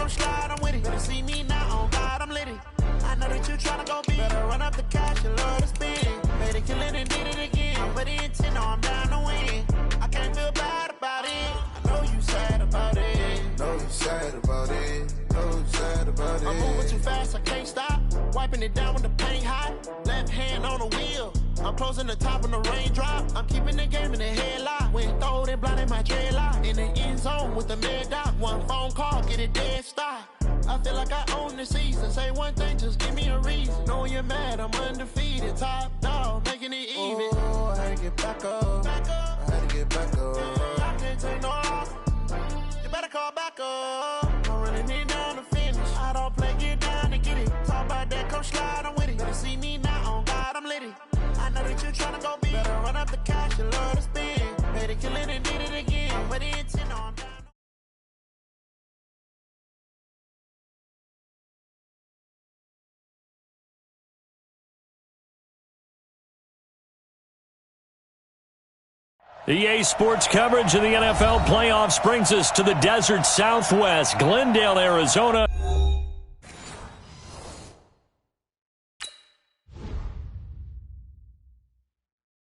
come slide, I'm with it. Better see me now, on God, I'm litty. I know that you tryna go big. Better run up the cash, you love to spend. Better kill it and did it again. I put in 10, I'm down to win. I can't feel bad about it. I know you sad about it. Know you sad about it. Know you sad about it. I'm moving too fast, I can't stop. Wiping it down with the paint hot. Left hand on the wheel. I'm closing the top when the raindrop. I'm keeping the game in the headlock. When throwed and blinded my dreadlock. In the end zone with the mid dot. One phone call, get it dead stop. I feel like I own the season. Say one thing, just give me a reason. Knowing you're mad, I'm undefeated. Top dog, making it even. Oh, I had to get back up. I had to get back up. I can't take no off. You better call back up. I'm running it down to finish. I don't play, get down to get it. Talk about that, come slide, I'm with it. Better see me now, on God, I'm litty. I know that you tryna go big. Better run up the cash, you love to spend. Better kill it and did it again. But in 10, I'm down. EA Sports coverage of the NFL playoffs brings us to the desert Southwest, Glendale, Arizona.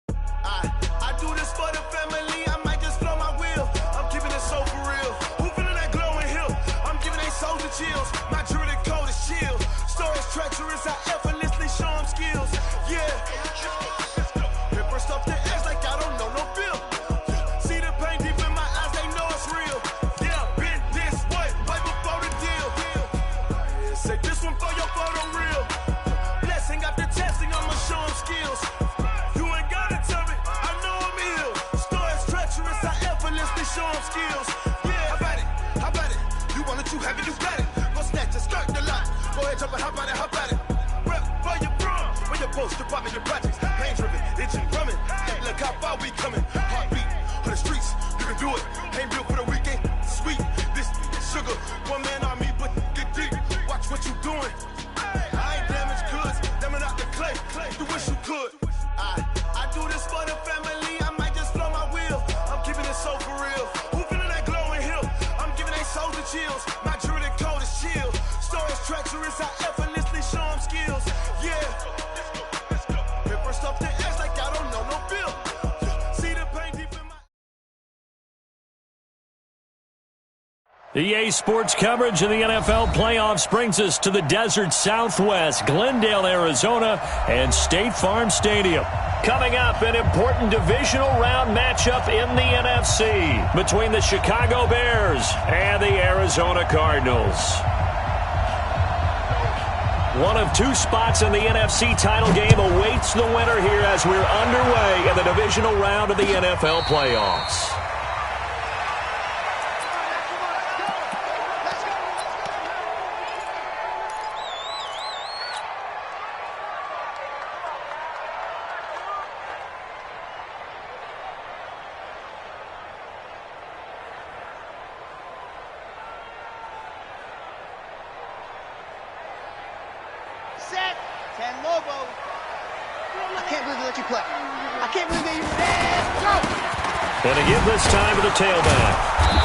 I do this for the family, I might just blow my wheel. I'm keeping it so for real. Who feeling that glowing hill? I'm giving they soldier chills. My jewelry code is chill. Stories treacherous, I effortlessly show them skills. Yeah. Hip burst off the edge like I don't know no feel. See the pain deep in my eyes, they know it's real. Yeah, been this way, right before the deal. Yeah, say this one for your photo real. Blessing after testing, I'ma show them skills. You ain't gotta tell me, I know I'm ill. Stories treacherous, I effortlessly show them skills. Yeah, how about it? You want it, you have it, you got it. Go snatch it, start the lot. Go ahead, jump it, how about it? Rep for your bro, for your post, your pop, and your projects. Pain driven, itching, drumming. Look how far we coming. Heartbeat on the streets, you can do it. Ain't built for the weekend, sweet. This sugar, one man on me, but get deep. Watch what you doing. I ain't damaged goods, damn it out the clay. You wish you could. I do this for the family, I might just blow my wheel. I'm keeping it so for real. Who feeling that glowing hill? I'm giving they soldier chills. My jewelry code is chill. Stories treacherous, I effortlessly show them skills. Yeah. Hip burst off the edge like I don't know no feel. See the pain deep in my... EA Sports coverage of the NFL playoffs brings us to the desert Southwest, Glendale, Arizona, and State Farm Stadium. Coming up, an important divisional round matchup in the NFC between the Chicago Bears and the Arizona Cardinals. One of two spots in the NFC title game awaits the winner here as we're underway in the divisional round of the NFL playoffs. Set. 10 Lobo. I can't believe they let you play. I can't believe they go. And to give this time to the tailback.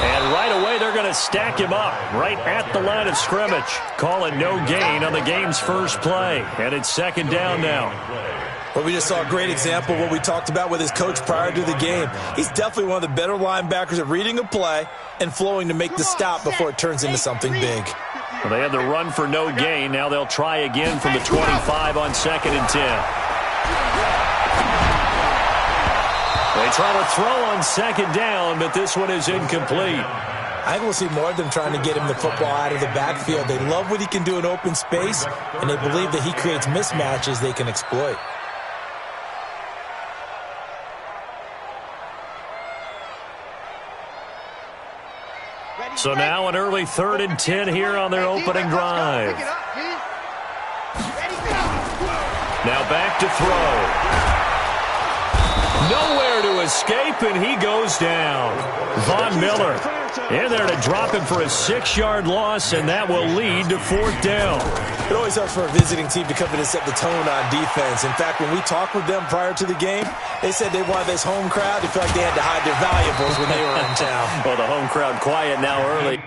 And right away they're going to stack him up right at the line of scrimmage. Calling no gain on the game's first play. And it's second down now. Well, we just saw a great example of what we talked about with his coach prior to the game. He's definitely one of the better linebackers at reading a play and flowing to make the stop before it turns into something big. Well, they had the run for no gain. Now they'll try again from the 25 on 2nd and 10. They try to throw on 2nd down, but this one is incomplete. I think we'll see more of them trying to get him the football out of the backfield. They love what he can do in open space, and they believe that he creates mismatches they can exploit. So now an early 3rd and 10 here on their opening drive. Now back to throw. Nowhere to escape, and he goes down. Von Miller in there to drop him for a 6-yard loss, and that will lead to 4th down. It always helps for a visiting team to come in and set the tone on defense. In fact, when we talked with them prior to the game, they said they wanted this home crowd to feel like they had to hide their valuables when they were in town. Well, the home crowd quiet now early.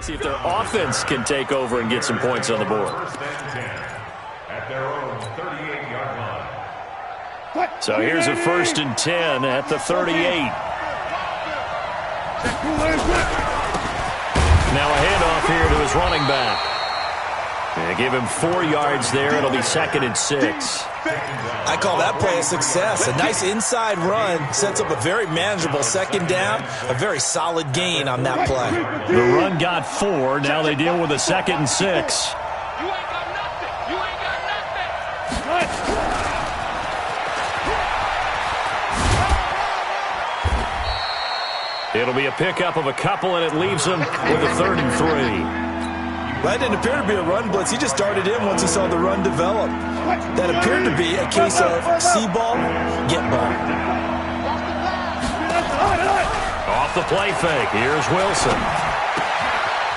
See if their offense can take over and get some points on the board. At their own 38-yard line. So here's a 1st and 10 at the 38. Now a handoff here to his running back. They give him 4 yards there. It'll be 2nd and 6. I call that play a success. A nice inside run sets up a very manageable 2nd down. A very solid gain on that play. The run got 4. Now they deal with a 2nd and 6. You ain't got nothing. You ain't got nothing. It'll be a pickup of a couple, and it leaves them with a 3rd and 3. That didn't appear to be a run blitz. He just darted in once he saw the run develop. That appeared to be a case of see ball, get ball. Off the play fake. Here's Wilson.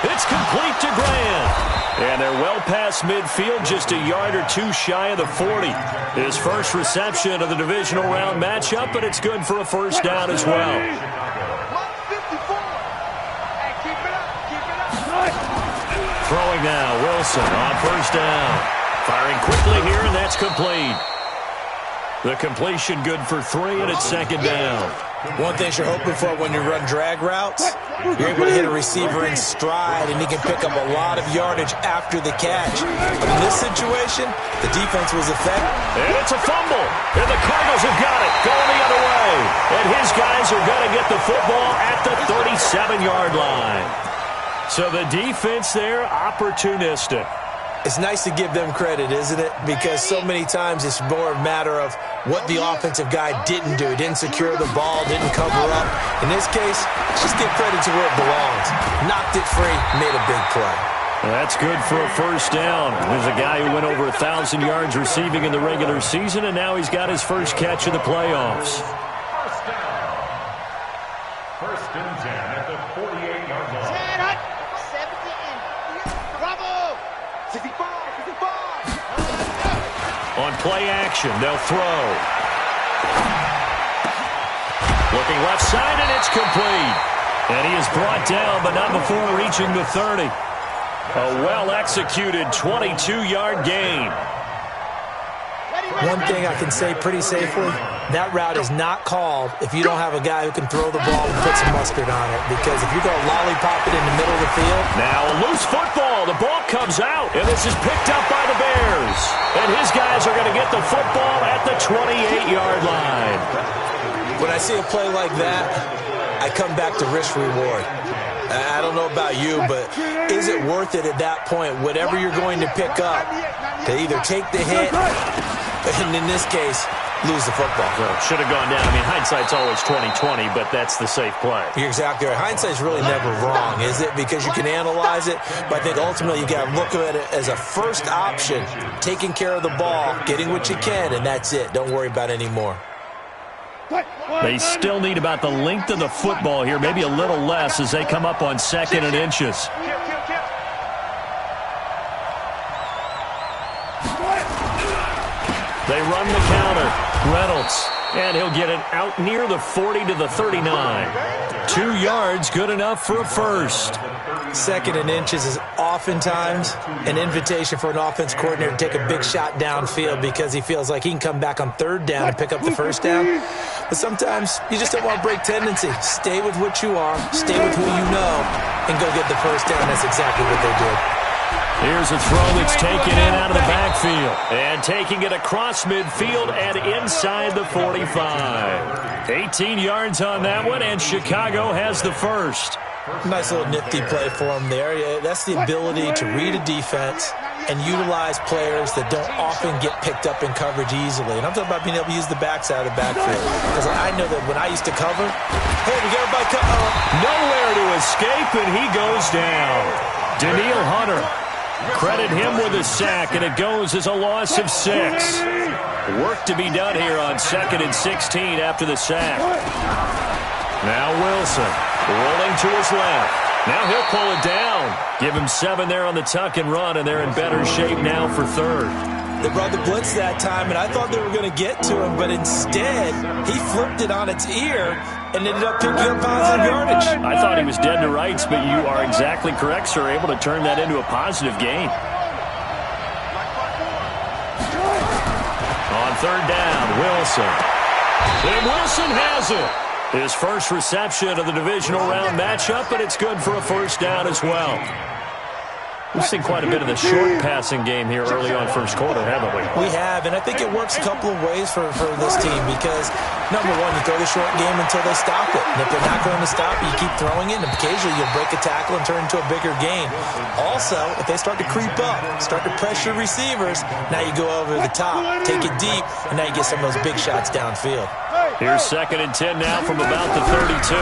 It's complete to Grant. And they're well past midfield, just a yard or 2 shy of the 40. His first reception of the divisional round matchup, but it's good for a 1st down as well. Throwing now, Wilson on 1st down. Firing quickly here, and that's complete. The completion good for 3, and it's 2nd down. One thing you're hoping for when you run drag routes, you're able to hit a receiver in stride, and he can pick up a lot of yardage after the catch. But in this situation, the defense was effective. And it's a fumble, and the Cardinals have got it, going the other way. And his guys are going to get the football at the 37-yard line. So the defense there, opportunistic. It's nice to give them credit, isn't it? Because so many times it's more a matter of what the offensive guy didn't do. He didn't secure the ball, didn't cover up. In this case, just give credit to where it belongs. Knocked it free, made a big play. That's good for a 1st down. There's a guy who went over 1,000 yards receiving in the regular season, and now he's got his first catch of the playoffs. 1st and 10 at the 48-yard line. On play action, they'll throw. Looking left side, and it's complete. And he is brought down, but not before reaching the 30. A well-executed 22-yard gain. One thing I can say pretty safely, that route is not called if you don't have a guy who can throw the ball and put some mustard on it. Because if you're going to lollipop it in the middle of the field. Now a loose football. The ball comes out. And this is picked up by the Bears. And his guys are going to get the football at the 28-yard line. When I see a play like that, I come back to risk-reward. I don't know about you, but is it worth it at that point, whatever you're going to pick up, to either take the hit, and in this case, lose the football? Well, should have gone down. I mean, hindsight's always 20/20, but that's the safe play. You're exactly right. Hindsight's really never wrong, is it? Because you can analyze it, but I think ultimately you got to look at it as a first option, taking care of the ball, getting what you can, and that's it. Don't worry about any more. They still need about the length of the football here, maybe a little less as they come up on 2nd and inches. They run the counter. Reynolds, and he'll get it out near the 40 to the 39. 2 yards, good enough for a 1st. 2nd and inches is oftentimes an invitation for an offense coordinator to take a big shot downfield because he feels like he can come back on 3rd down and pick up the 1st down. But sometimes you just don't want to break tendency. Stay with what you are, stay with who you know, and go get the 1st down. That's exactly what they did. Here's a throw that's taken in out of the backfield. And taking it across midfield and inside the 45. 18 yards on that one, and Chicago has the 1st. Nice little nifty play for him there. Yeah, that's the ability to read a defense and utilize players that don't often get picked up in coverage easily. And I'm talking about being able to use the backside of the backfield. Because I know that when I used to cover, hey, we got everybody cover. Nowhere to escape, and he goes down. Daniil Hunter. Credit him with a sack, and it goes as a loss of 6. Work to be done here on 2nd and 16 after the sack. Now Wilson rolling to his left. Now he'll pull it down. Give him 7 there on the tuck and run, and they're in better shape now for 3rd. They brought the blitz that time, and I thought they were going to get to him, but instead he flipped it on its ear and ended up picking up positive yardage. I thought he was dead to rights, but you are exactly correct, sir. Able to turn that into a positive gain. On third down, Wilson. And Wilson has it. His first reception of the divisional round matchup, and it's good for a first down as well. We've seen quite a bit of the short passing game here early on first quarter, haven't we? We have, and I think it works a couple of ways for this team because, number one, you throw the short game until they stop it. And if they're not going to stop it, you keep throwing it, and occasionally you'll break a tackle and turn it into a bigger gain. Also, if they start to creep up, start to pressure receivers, now you go over the top, take it deep, and now you get some of those big shots downfield. Here's 2nd and 10 now from about the 32.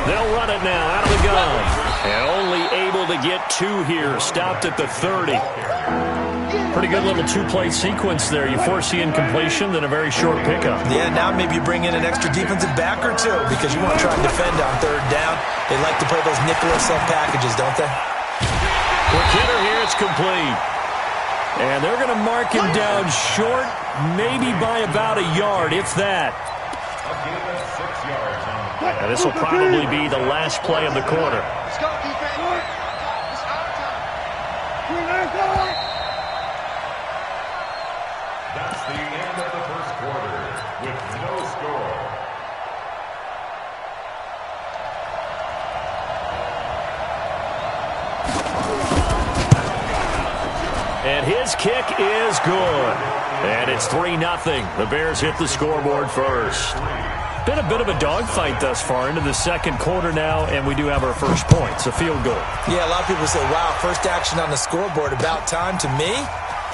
They'll run it now out of the gun. And only able to get 2 here. Stopped at the 30. Pretty good little 2-play sequence there. You force the incompletion, then a very short pickup. Yeah, now maybe you bring in an extra defensive back or two because you want to try and defend on third down. They like to play those nickel or sub packages, don't they? For Kidder here, it's complete. And they're going to mark him down short, maybe by about a yard, if that. And this will probably be the last play of the quarter. Let's go, defense. It's our time. That's the end of the first quarter with no score. And his kick is good. And it's 3-0. The Bears hit the scoreboard first. Been a bit of a dogfight thus far into the second quarter now, and we do have our first point. It's a field goal. Yeah, a lot of people say, wow, first action on the scoreboard, about time. To me,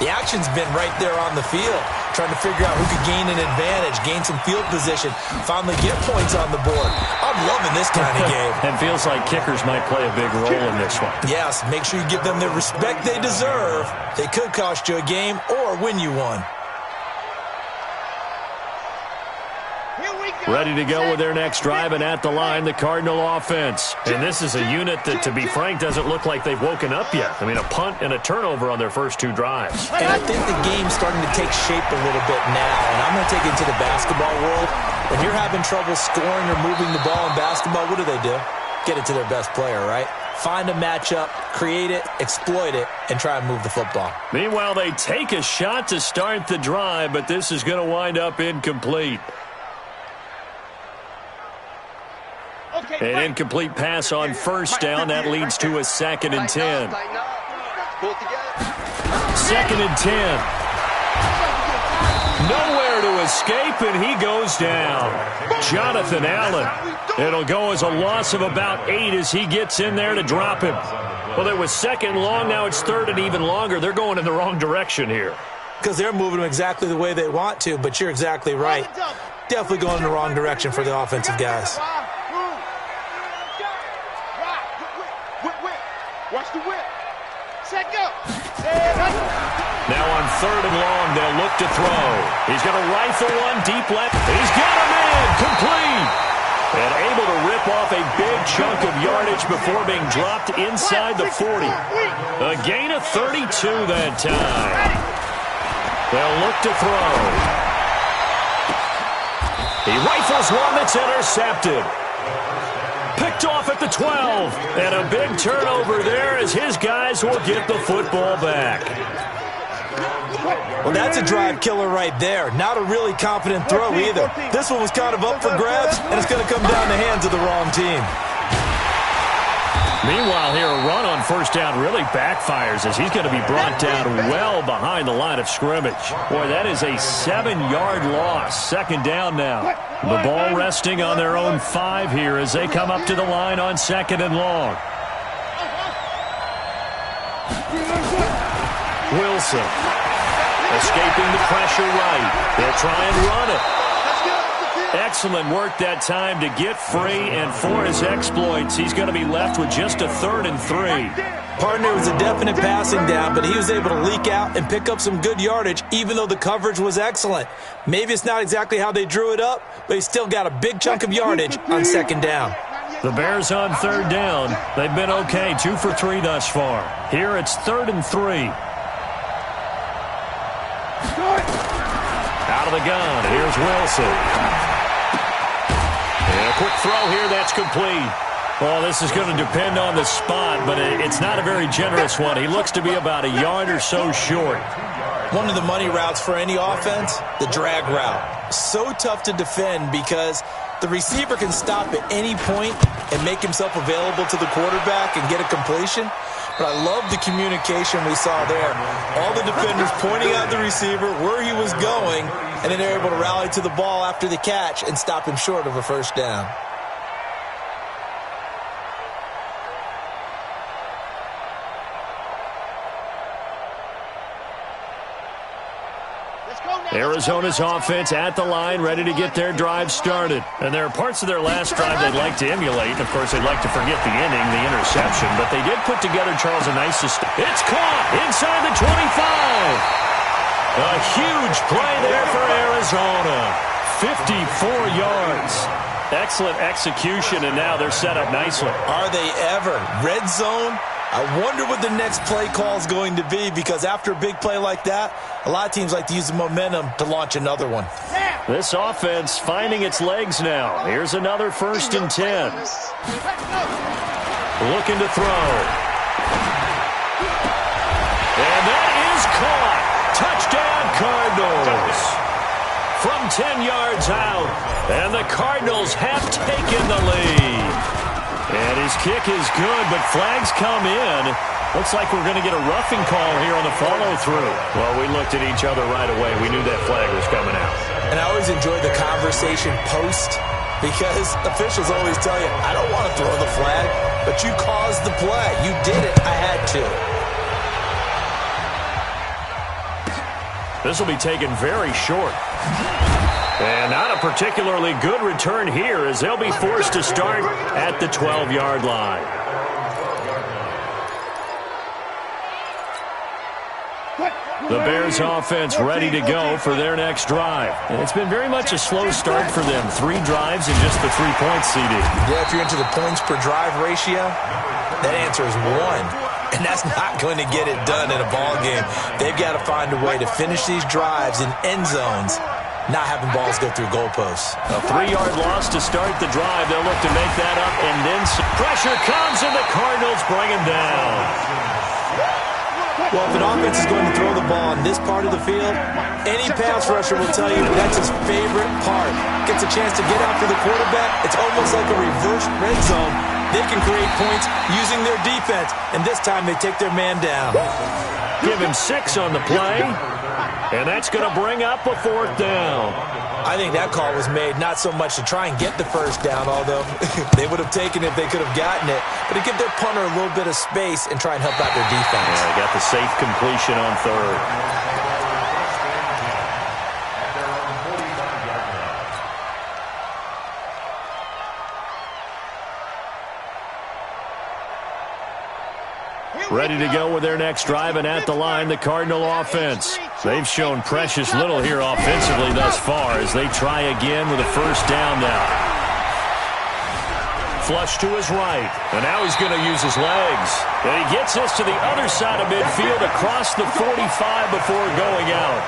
the action's been right there on the field, trying to figure out who could gain an advantage, gain some field position, finally get points on the board. I'm loving this kind of game. And feels like kickers might play a big role in this one. Yes, make sure you give them the respect they deserve. They could cost you a game or win you one. Ready to go with their next drive, and at the line, the Cardinal offense. And this is a unit that, to be frank, doesn't look like they've woken up yet. I mean, a punt and a turnover on their first 2 drives. And I think the game's starting to take shape a little bit now. And I'm going to take it into the basketball world. When you're having trouble scoring or moving the ball in basketball, what do? Get it to their best player, right? Find a matchup, create it, exploit it, and try and move the football. Meanwhile, they take a shot to start the drive, but this is going to wind up incomplete. An incomplete pass on first down. That leads to a 2nd and 10. 2nd and 10. Nowhere to escape, and he goes down. Jonathan Allen. It'll go as a loss of about 8 as he gets in there to drop him. Well, it was 2nd long. Now it's 3rd and even longer. They're going in the wrong direction here. Because they're moving them exactly the way they want to, but you're exactly right. Definitely going in the wrong direction for the offensive guys. Watch the whip. Set go. Now on 3rd and long, they'll look to throw. He's going to rifle one deep left. He's got him in. Complete. And able to rip off a big chunk of yardage before being dropped inside the 40. A gain of 32 that time. They'll look to throw. He rifles one that's intercepted. Picked off at the 12. And a big turnover there as his guys will get the football back. Well, that's a drive killer right there. Not a really confident throw either. This one was kind of up for grabs, and it's going to come down the hands of the wrong team. Meanwhile, here, a run on first down really backfires as he's going to be brought down well behind the line of scrimmage. Boy, that is a 7-yard loss. 2nd down now. The ball resting on their own 5 here as they come up to the line on 2nd and long. Wilson escaping the pressure right. They'll try and run it. Excellent work that time to get free, and for his exploits, he's going to be left with just a 3rd and 3. Partner was a definite passing down, but he was able to leak out and pick up some good yardage, even though the coverage was excellent. Maybe it's not exactly how they drew it up, but he still got a big chunk of yardage on 2nd down. The Bears on 3rd down. They've been okay, 2 for 3 thus far. Here it's 3rd and 3. Out of the gun, here's Wilson. And quick throw here. That's complete. Well, this is going to depend on the spot, but it's not a very generous one. He looks to be about a yard or so short. One of the money routes for any offense, the drag route. So tough to defend because the receiver can stop at any point and make himself available to the quarterback and get a completion. But I love the communication we saw there. All the defenders pointing out the receiver, where he was going, and then they're able to rally to the ball after the catch and stop him short of a first down. Arizona's offense at the line, ready to get their drive started. And there are parts of their last drive they'd like to emulate. Of course, they'd like to forget the inning, the interception. But they did put together, Charles, a nice system. It's caught inside the 25. A huge play there for Arizona. 54 yards. Excellent execution, and now they're set up nicely. Are they ever? Red zone? I wonder what the next play call is going to be, because after a big play like that, a lot of teams like to use the momentum to launch another one. This offense finding its legs now. Here's another 1st and 10. Looking to throw. And that is caught. Touchdown, Cardinals. From 10 yards out, and the Cardinals have taken the lead. And his kick is good, but flags come in. Looks like we're going to get a roughing call here on the follow-through. Well, we looked at each other right away. We knew that flag was coming out. And I always enjoy the conversation post, because officials always tell you, I don't want to throw the flag, but you caused the play. You did it. I had to. This will be taken very short. And not a particularly good return here, as they'll be forced to start at the 12-yard line. The Bears offense ready to go for their next drive. And it's been very much a slow start for them. 3 drives and just the 3 points, CD. Yeah, if you're into the points per drive ratio, that answer is 1. And that's not going to get it done in a ball game. They've got to find a way to finish these drives in end zones, not having balls go through goalposts. A 3-yard loss to start the drive. They'll look to make that up, and then some pressure comes, and the Cardinals bring him down. Well, if an offense is going to throw the ball on this part of the field, any pass rusher will tell you that's his favorite part. Gets a chance to get after the quarterback. It's almost like a reverse red zone. They can create points using their defense, and this time they take their man down. Give him 6 on the play, and that's going to bring up a 4th down. I think that call was made not so much to try and get the first down, although they would have taken it if they could have gotten it, but to give their punter a little bit of space and try and help out their defense. Yeah, they got the safe completion on 3rd. Ready to go with their next drive, and at the line, the Cardinal offense. They've shown precious little here offensively thus far as they try again with a 1st down now. Flush to his right, and now he's going to use his legs. And he gets this to the other side of midfield across the 45 before going out.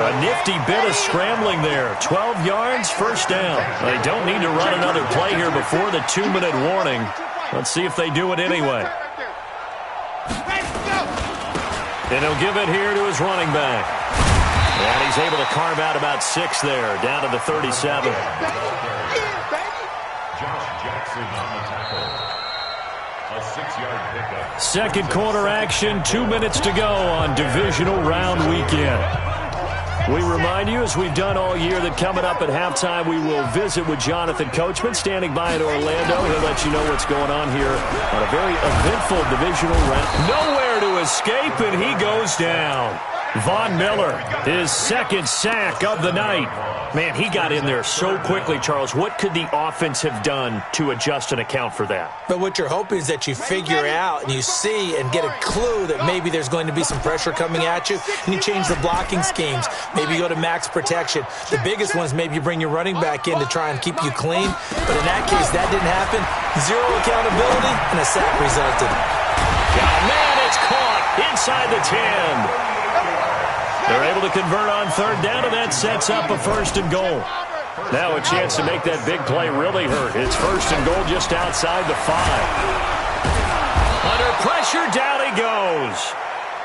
A nifty bit of scrambling there. 12 yards, 1st down. They don't need to run another play here before the 2-minute warning. Let's see if they do it anyway. And he'll give it here to his running back. And he's able to carve out about 6 there, down to the 37. Josh Jackson on the tackle. A 6-yard pickup. Second quarter action, 2 minutes to go on Divisional Round Weekend. We remind you, as we've done all year, that coming up at halftime, we will visit with Jonathan Coachman, standing by in Orlando. He'll let you know what's going on here on a very eventful divisional round. Nowhere to escape, and he goes down. Von Miller, his 2nd sack of the night. Man, he got in there so quickly, Charles. What could the offense have done to adjust and account for that? But what you're hoping is that you figure out and you see and get a clue that maybe there's going to be some pressure coming at you, and you change the blocking schemes. Maybe you go to max protection. The biggest one is maybe you bring your running back in to try and keep you clean. But in that case, that didn't happen. 0 accountability, and a sack resulted. Oh, man, it's caught inside the 10. They're able to convert on 3rd down, and that sets up a 1st and goal. Now a chance to make that big play really hurt. It's first and goal just outside the 5. Under pressure, down he goes.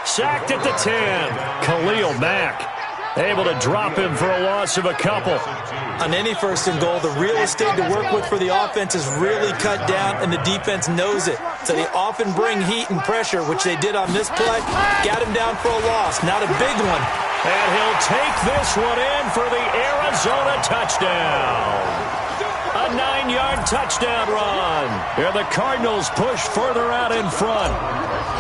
Sacked at the 10. Khalil Mack able to drop him for a loss of a couple. On any first and goal, the real estate to work with for the offense is really cut down, and the defense knows it. So they often bring heat and pressure, which they did on this play. Got him down for a loss, not a big one. And he'll take this one in for the Arizona touchdown. A 9-yard touchdown run. And the Cardinals push further out in front.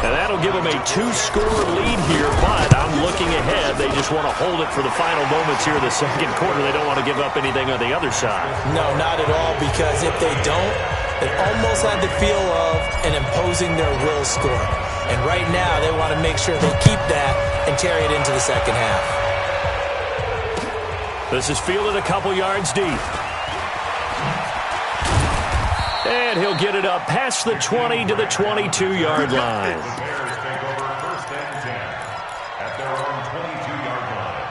And that'll give them a 2-score lead here, but I'm looking ahead. They just want to hold it for the final moments here in the second quarter. They don't want to give up anything on the other side. No, not at all, because if they don't, it almost had the feel of an imposing their will score. And right now, they want to make sure they keep that and carry it into the second half. This is fielded a couple yards deep. And he'll get it up past the 20 to the 22-yard line. The Bears take over first and 10 at their own 22-yard line.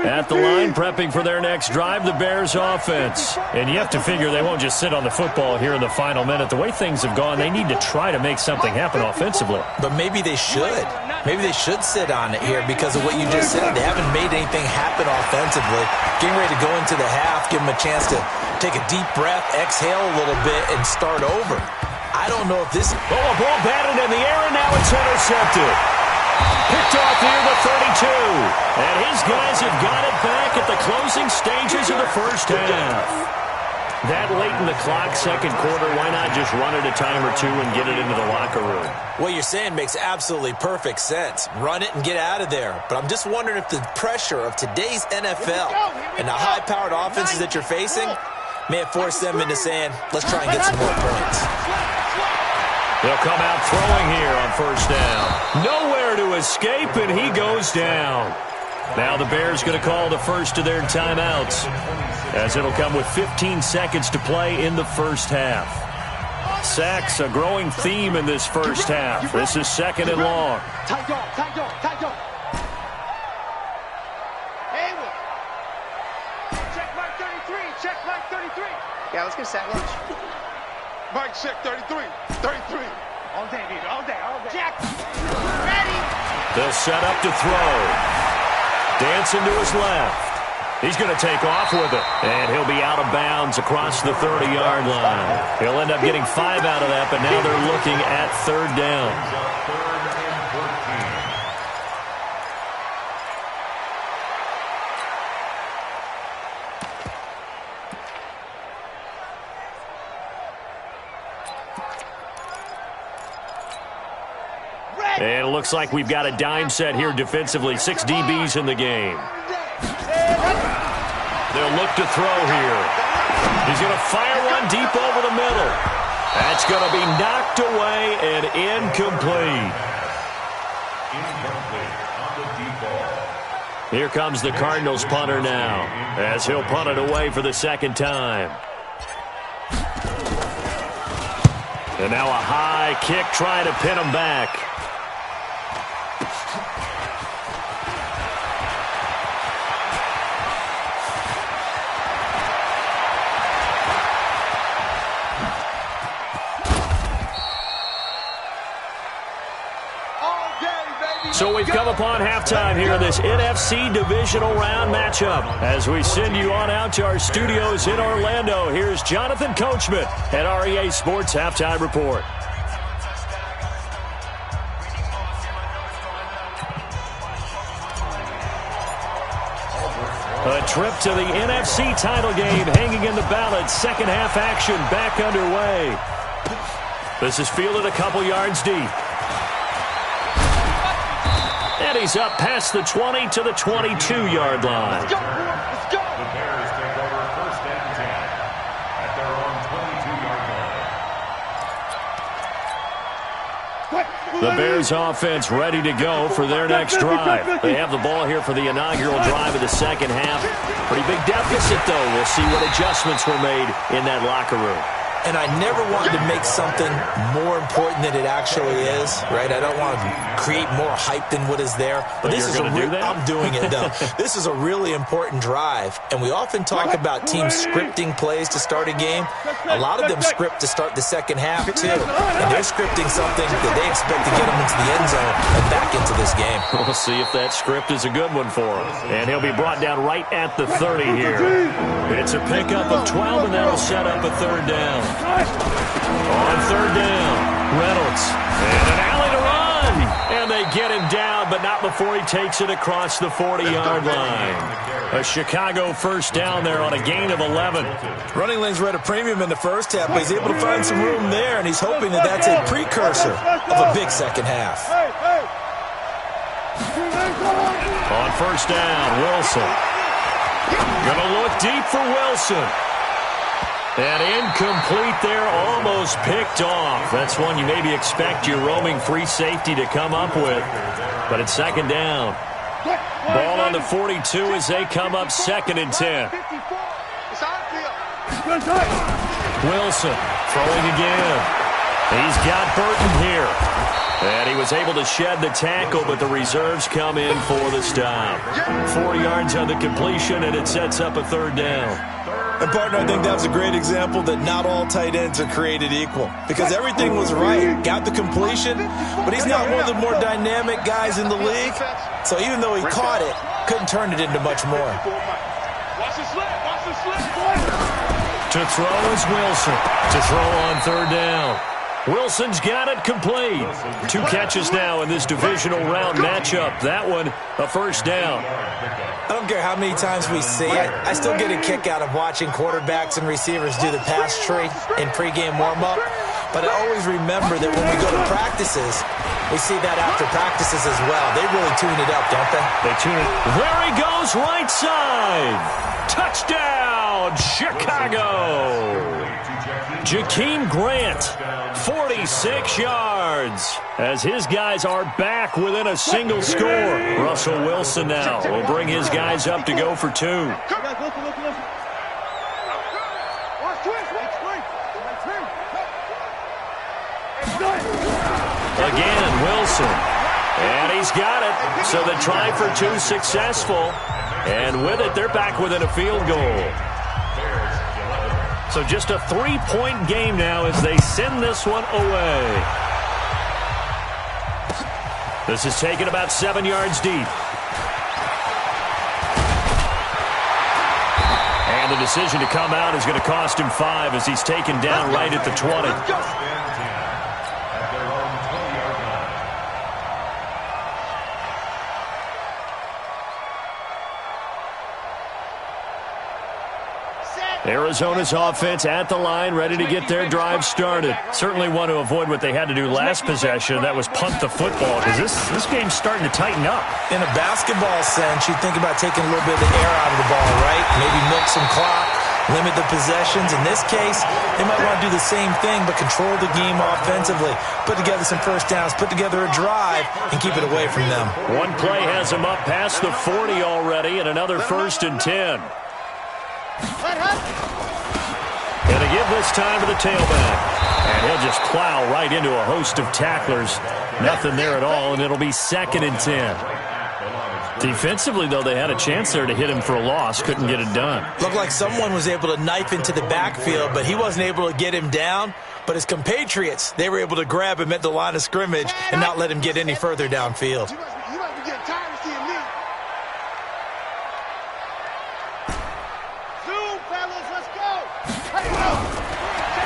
At the line, prepping for their next drive, the Bears offense. And you have to figure they won't just sit on the football here in the final minute. The way things have gone, they need to try to make something happen offensively. But maybe they should. Maybe they should sit on it here because of what you just said. They haven't made anything happen offensively. Getting ready to go into the half, give them a chance to take a deep breath, exhale a little bit, and start over. I don't know if this... Oh, a ball batted in the air, and now it's intercepted. Picked off near the 32. And his guys have got it back at the closing stages of the first half. That late in the clock, second quarter, why not just run it a time or two and get it into the locker room? What you're saying makes absolutely perfect sense. Run it and get out of there. But I'm just wondering if the pressure of today's NFL and the high-powered offenses that you're facing may have forced them into saying, let's try and get some more points. They'll come out throwing here on first down. Nowhere to escape, and he goes down. Now the Bears going to call the first of their timeouts, as it'll come with 15 seconds to play in the first half. Sacks, a growing theme in this first half. This is second and long. Tight dog. Haywood. Check Mike 33. Yeah, let's get a sack lunch. Mike, check 33. All day, dude, all day. Jack, ready. They'll set up to throw. Dancing to his left. He's going to take off with it. And he'll be out of bounds across the 30-yard line. He'll end up getting 5 out of that, but now they're looking at third down. Third and 14. And it looks like we've got a dime set here defensively. 6 DBs in the game. They'll look to throw here. He's going to fire one deep over the middle. That's going to be knocked away and incomplete. Incomplete on the deep ball. Here comes the Cardinals punter now, as he'll punt it away for the second time. And now a high kick trying to pin him back. So we've come upon halftime here in this NFC Divisional Round matchup. As we send you on out to our studios in Orlando, here's Jonathan Coachman at REA Sports Halftime Report. A trip to the NFC title game hanging in the balance. Second half action back underway. This is fielded a couple yards deep. And he's up past the 20 to the 22-yard line. The Bears take over first and 10 at their own 22-yard line. The Bears offense ready to go for their next drive. They have the ball here for the inaugural drive of the second half. Pretty big deficit, though. We'll see what adjustments were made in that locker room. And I never wanted to make something more important than it actually is, right? I don't want to create more hype than what is there. But this is I'm doing it, though. This is a really important drive. And we often talk about teams scripting plays to start a game. A lot of them script to start the second half, too. And they're scripting something that they expect to get them into the end zone and back into this game. We'll see if that script is a good one for him. And he'll be brought down right at the 30 here. It's a pickup of 12, and that'll set up a third down. On third down, Reynolds. And an alley to run. And they get him down, but not before he takes it across the 40-yard line. A Chicago first down there on a gain of 11. Running lanes were at a premium in the first half, but he's able to find some room there, and he's hoping that that's a precursor of a big second half. On first down, Wilson. Gonna look deep for Wilson. And incomplete there, almost picked off. That's one you maybe expect your roaming free safety to come up with. But it's second down. Ball on the 42 as they come up 2nd and 10. Wilson throwing again. He's got Burton here. And he was able to shed the tackle, but the reserves come in for the stop. 4 yards on the completion, and it sets up a third down. And, partner, I think that was a great example that not all tight ends are created equal. Because everything was right. Got the completion, but he's not one of the more dynamic guys in the league. So even though he caught it, couldn't turn it into much more. To throw is Wilson. To throw on third down. Wilson's got it complete. 2 catches now in this divisional round matchup. That one, a first down. I don't care how many times we see it. I still get a kick out of watching quarterbacks and receivers do the pass tree in pregame warm-up. But I always remember that when we go to practices, we see that after practices as well. They really tune it up, don't they? They tune it. There he goes, right side. Touchdown, Chicago. Jakeem Grant, 46 yards, as his guys are back within a single score. Russell Wilson now will bring his guys up to go for 2. Again, Wilson. And he's got it. So the try for 2 successful. And with it, they're back within a field goal. So just a 3-point game now as they send this one away. This is taken about 7 yards deep. And the decision to come out is going to cost him 5 as he's taken down right at the 20. Arizona's offense at the line, ready to get their drive started. Certainly want to avoid what they had to do last possession. That was punt the football, because this game's starting to tighten up. In a basketball sense, you think about taking a little bit of the air out of the ball, right? Maybe milk some clock, limit the possessions. In this case, they might want to do the same thing, but control the game offensively. Put together some first downs, put together a drive, and keep it away from them. One play has them up past the 40 already, and another 1st and 10. Going to give this time to the tailback. And he'll just plow right into a host of tacklers. Nothing there at all, and it'll be 2nd and 10. Defensively, though, they had a chance there to hit him for a loss. Couldn't get it done. Looked like someone was able to knife into the backfield, but he wasn't able to get him down. But his compatriots, they were able to grab him at the line of scrimmage and not let him get any further downfield.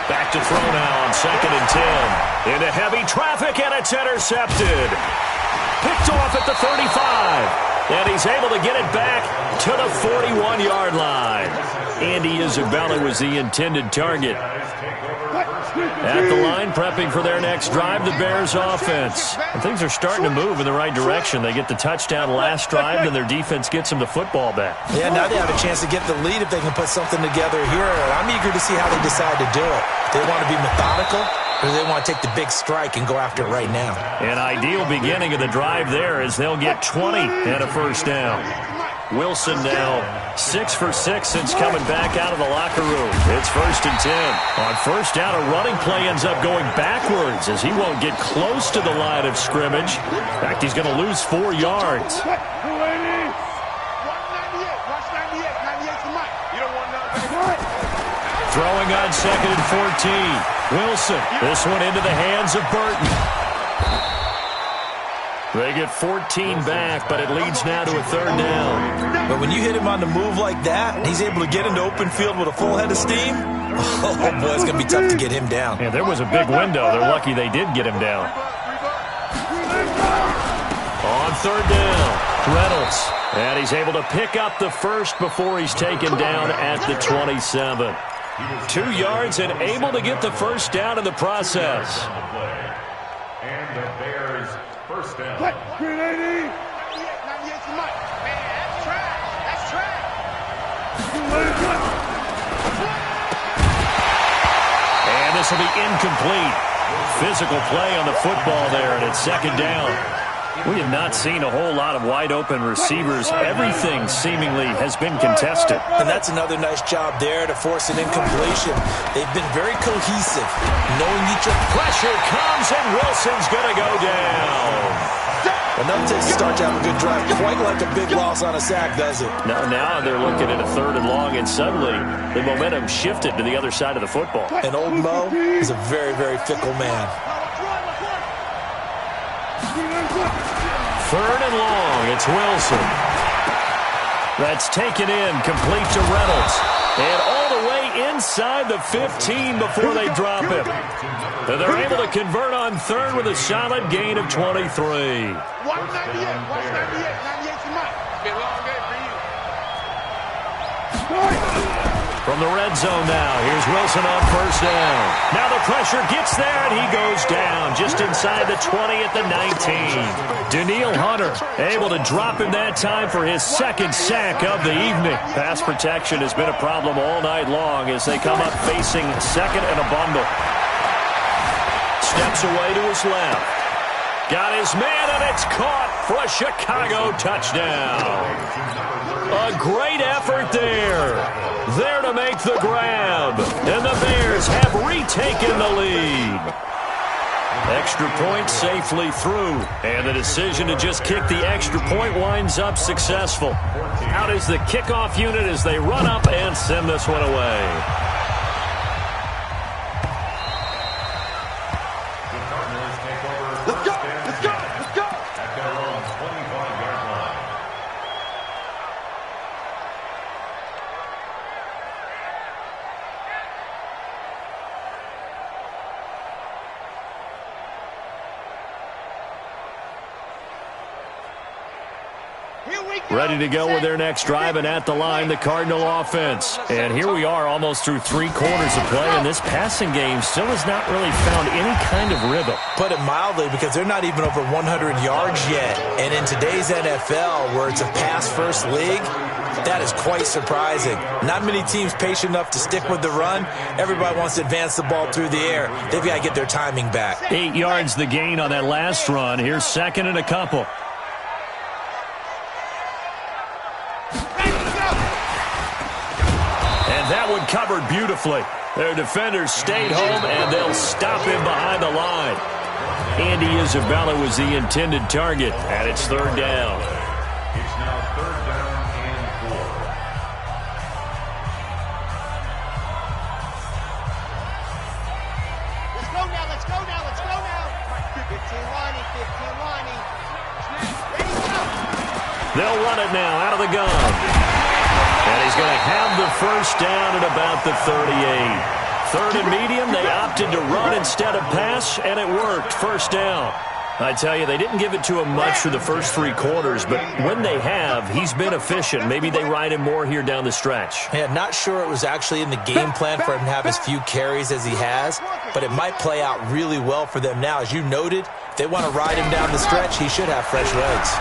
Back to throw now on 2nd and 10. Into heavy traffic, and it's intercepted. Picked off at the 35. And he's able to get it back to the 41-yard line. Andy Isabella was the intended target. At the line, prepping for their next drive, the Bears offense. And things are starting to move in the right direction. They get the touchdown last drive, and their defense gets them the football back. Yeah, now they have a chance to get the lead if they can put something together here. I'm eager to see how they decide to do it. They want to be methodical, or they want to take the big strike and go after it right now. An ideal beginning of the drive there as they'll get 20 and a first down. Wilson now 6 for 6 since coming back out of the locker room. It's 1st and 10. On first down, a running play ends up going backwards as he won't get close to the line of scrimmage. In fact, he's going to lose 4 yards. Throwing on 2nd and 14. Wilson, this one into the hands of Burton. They get 14 back, but it leads now to a 3rd down. But when you hit him on the move like that, and he's able to get into open field with a full head of steam, oh boy, it's going to be tough to get him down. Yeah, there was a big window. They're lucky they did get him down. On 3rd down, Reynolds. And he's able to pick up the first before he's taken down at the 27. 2 yards and able to get the first down in the process. And the Bears first down. And this will be incomplete. Physical play on the football there, and it's 2nd down. We have not seen a whole lot of wide-open receivers. Everything seemingly has been contested. And that's another nice job there to force an incompletion. They've been very cohesive, knowing each other. Pressure comes, and Wilson's going to go down. Enough to start to have a good drive. Quite like a big loss on a sack, does it? No, now they're looking at a 3rd and long, and suddenly the momentum shifted to the other side of the football. And old Mo is a very, very fickle man. 3rd and long, it's Wilson. That's taken in, complete to Reynolds. And all the way inside the 15 before they drop him. And they're able to convert on 3rd with a solid gain of 23. 198, 98 tonight. Been a long day for you. From the red zone now, here's Wilson on 1st down. Now the pressure gets there, and he goes down just inside the 20 at the 19. Daniil Hunter able to drop him that time for his 2nd sack of the evening. Pass protection has been a problem all night long as they come up facing 2nd and a bundle. Steps away to his left. Got his man, and it's caught for a Chicago touchdown. A great effort there. There to make the grab. And the Bears have retaken the lead. Extra point safely through. And the decision to just kick the extra point winds up successful. Out is the kickoff unit as they run up and send this one away. Let's go, let's go, let's go. At their own 25-yard line. Ready to go with their next drive, and at the line, the Cardinal offense. And here we are almost through 3 quarters of play, and this passing game still has not really found any kind of rhythm. Put it mildly, because they're not even over 100 yards yet. And in today's NFL, where it's a pass-first league, that is quite surprising. Not many teams patient enough to stick with the run. Everybody wants to advance the ball through the air. They've got to get their timing back. 8 yards the gain on that last run. Here's 2nd and a couple. That one covered beautifully. Their defenders stayed home, and they'll stop him behind the line. Andy Isabella was the intended target, and it's 3rd down. It's now 3rd down and 4. Let's go now, let's go now, let's go now. 15 lining, 15 lining. Ready, go. They'll run it now out of the gun. And he's going to have the first down at about the 38. 3rd and medium, they opted to run instead of pass, and it worked. First down. I tell you, they didn't give it to him much for the first 3 quarters, but when they have, he's been efficient. Maybe they ride him more here down the stretch. Yeah, not sure it was actually in the game plan for him to have as few carries as he has, but it might play out really well for them now. As you noted, if they want to ride him down the stretch, he should have fresh legs.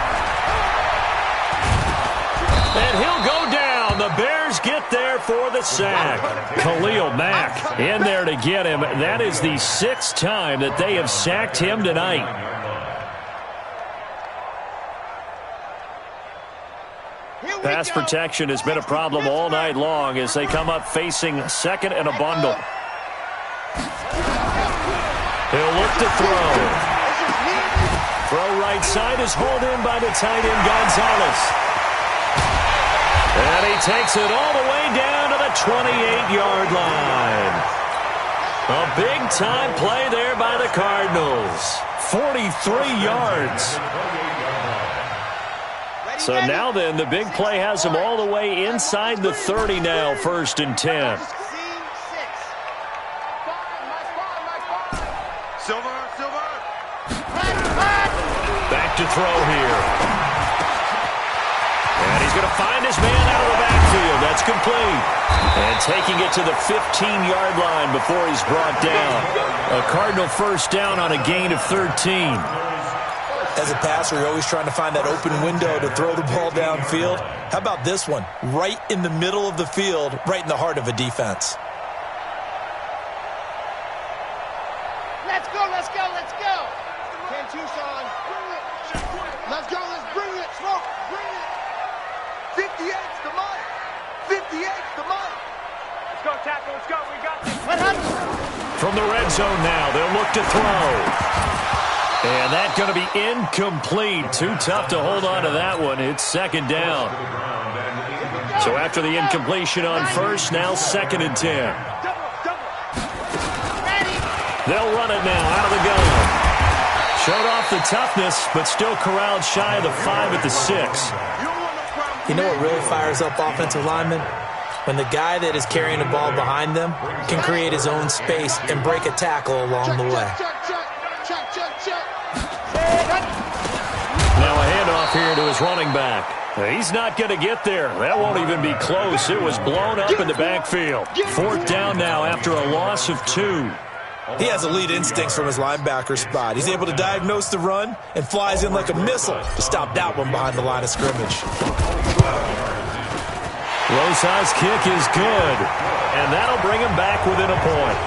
And he'll go down. The Bears get there for the sack. Khalil Mack in there to get him. That is the 6th time that they have sacked him tonight. Pass protection has been a problem all night long as they come up facing second and a bundle. He'll look to throw. Throw right side is hauled in by the tight end Gonzalez. And he takes it all the way down to the 28-yard line. A big-time play there by the Cardinals. 43 yards. So now then, the big play has them all the way inside the 30 now, 1st and 10. Back to throw here. And he's going to find his man out of the backfield. That's complete. And taking it to the 15-yard line before he's brought down. A Cardinal first down on a gain of 13. As a passer, you're always trying to find that open window to throw the ball downfield. How about this one? Right in the middle of the field, right in the heart of a defense. Let's go, let's go, let's go. 10-2, Sean. Let's go, let's bring it. Smoke, bring it. 58's the money. 58's the money. Let's go, tackle, let's go. We got this. What happened? From the red zone now, they'll look to throw. And that's going to be incomplete. Too tough to hold on to that one. It's second down. So after the incompletion on first, now 2nd and 10. They'll run it now out of the gun. Showed off the toughness, but still corralled shy of the 5 at the 6. You know what really fires up offensive linemen? When the guy that is carrying the ball behind them can create his own space and break a tackle along the way. Now a handoff here to his running back. He's not going to get there. That won't even be close. It was blown up in the backfield. 4th down now after a loss of 2. He has elite instincts from his linebacker spot. He's able to diagnose the run and flies in like a missile to stop that one behind the line of scrimmage. Rosa's kick is good, and that'll bring him back within a point.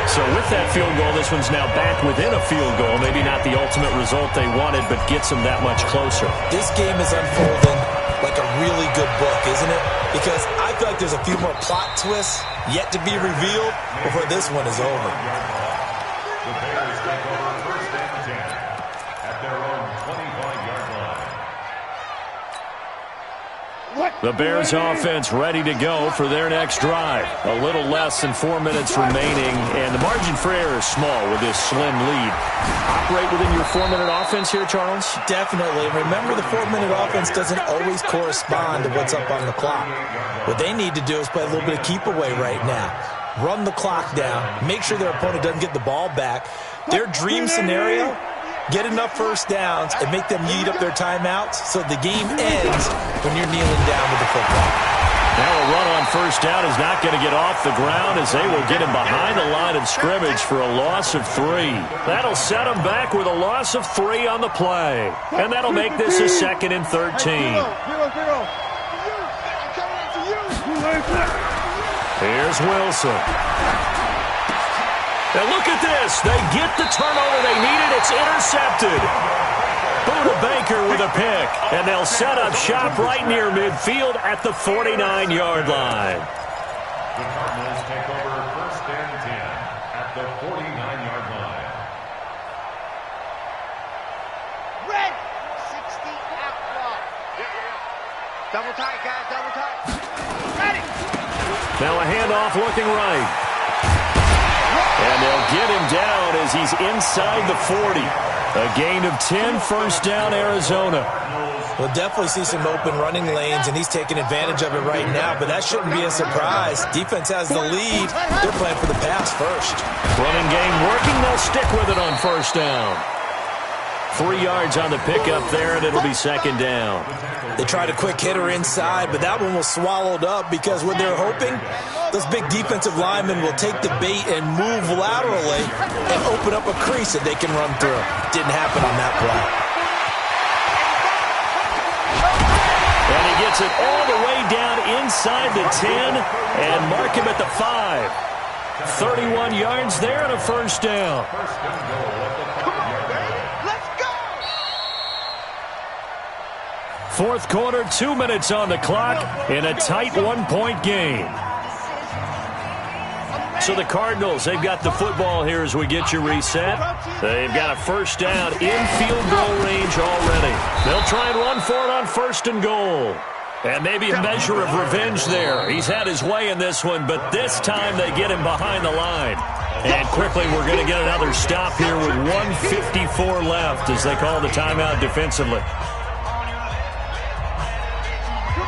So with that field goal, this one's now back within a field goal. Maybe not the ultimate result they wanted, but gets them that much closer. This game is unfolding like a really good book, isn't it? Because I feel like there's a few more plot twists yet to be revealed before this one is over. The Bears take over 1st and 10 at their own 25-yard line. The Bears offense ready to go for their next drive. A little less than 4 minutes remaining, and the margin for error is small with this slim lead. Operate within your 4-minute offense here, Charles? Definitely. Remember, the 4-minute offense doesn't always correspond to what's up on the clock. What they need to do is play a little bit of keep away right now. Run the clock down. Make sure their opponent doesn't get the ball back. Their dream scenario, get enough first downs and make them eat up their timeouts so the game ends when you're kneeling down with the football. Now a run on first down is not going to get off the ground as they will get him behind the line of scrimmage for a loss of 3. That'll set him back with a loss of 3 on the play. And that'll make this a 2nd and 13. Here's Wilson. And look at this. They get the turnover they needed. It's intercepted. Buda Baker with a pick. And they'll set up shop right near midfield at the 49-yard line. The Cardinals take over 1st and 10 at the 49-yard line. Red 60 outlaw. Double tight, guys, double tight. Ready. Now a handoff looking right. And they'll get him down as he's inside the 40. A gain of 10, first down, Arizona. We'll definitely see some open running lanes, and he's taking advantage of it right now, but that shouldn't be a surprise. Defense has the lead. They're playing for the pass first. Running game working. They'll stick with it on first down. 3 yards on the pickup there, and it'll be second down. They tried a quick hitter inside, but that one was swallowed up because what they're hoping, those big defensive linemen will take the bait and move laterally and open up a crease that they can run through. Didn't happen on that play. And he gets it all the way down inside the 10 and mark him at the 5. 31 yards there and a first down. Fourth quarter, 2 minutes on the clock in a tight one-point game. So the Cardinals, they've got the football here as we get you reset. They've got a first down in field goal range already. They'll try and run for it on first and goal. And maybe a measure of revenge there. He's had his way in this one, but this time they get him behind the line. And quickly we're going to get another stop here with 1:54 left as they call the timeout defensively.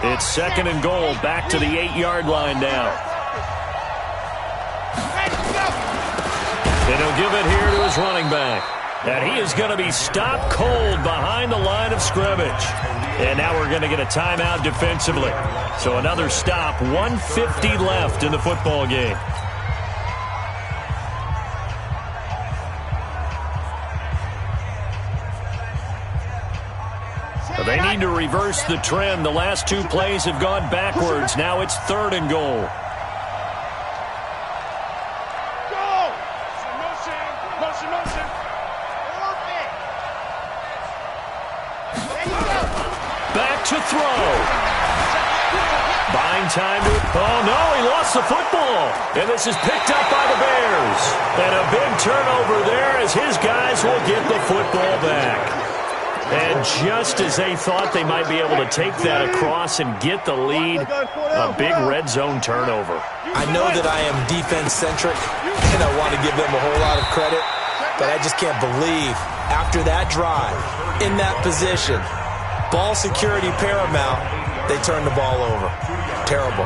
It's second and goal, back to the 8-yard line now. And he'll give it here to his running back. And he is going to be stopped cold behind the line of scrimmage. And now we're going to get a timeout defensively. So another stop, 1:50 left in the football game. They need to reverse the trend. The last two plays have gone backwards. Now it's third and goal. Back to throw. Buying time to... Oh, no, he lost the football. And this is picked up by the Bears. And a big turnover there as his guys will get the football back. And just as they thought they might be able to take that across and get the lead, a big red zone turnover. I know that I am defense-centric, and I want to give them a whole lot of credit, but I just can't believe after that drive, in that position, ball security paramount, they turn the ball over. Terrible.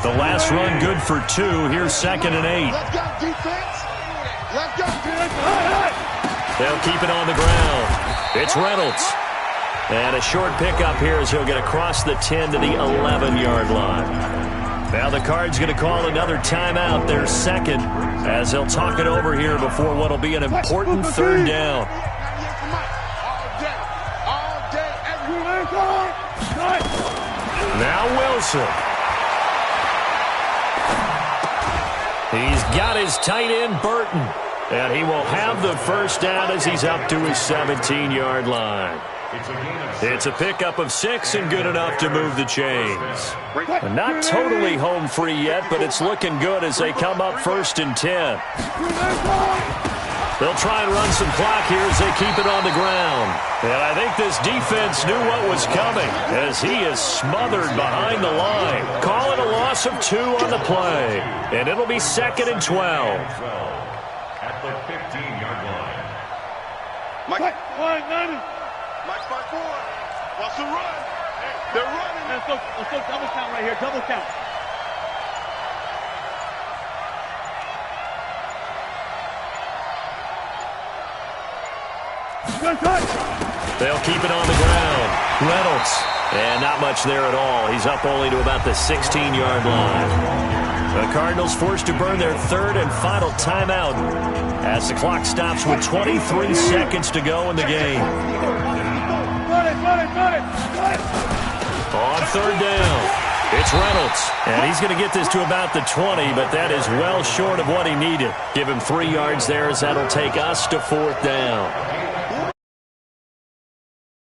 The last run good for 2. Here's second and 8. Let's go, defense. Let's go, defense. They'll keep it on the ground. It's Reynolds. And a short pickup here as he'll get across the 10 to the 11-yard line. Now the Cards going to call another timeout, their second, as they'll talk it over here before what will be an important third down. Now Wilson. He's got his tight end, Burton. And he will have the first down as he's up to his 17-yard line. It's a pickup of 6 and good enough to move the chains. Not totally home free yet, but it's looking good as they come up first and 10. They'll try and run some clock here as they keep it on the ground. And I think this defense knew what was coming as he is smothered behind the line. Call it a loss of 2 on the play. And it'll be second and 12. At the 15-yard line. Mike 5-4. Watch the run. They're running. Let's go double count right here. Double count. They'll keep it on the ground. Reynolds. And not much there at all. He's up only to about the 16-yard line. The Cardinals forced to burn their third and final timeout as the clock stops with 23 seconds to go in the game. On third down, it's Reynolds. And he's going to get this to about the 20, but that is well short of what he needed. Give him 3 yards there as that'll take us to fourth down.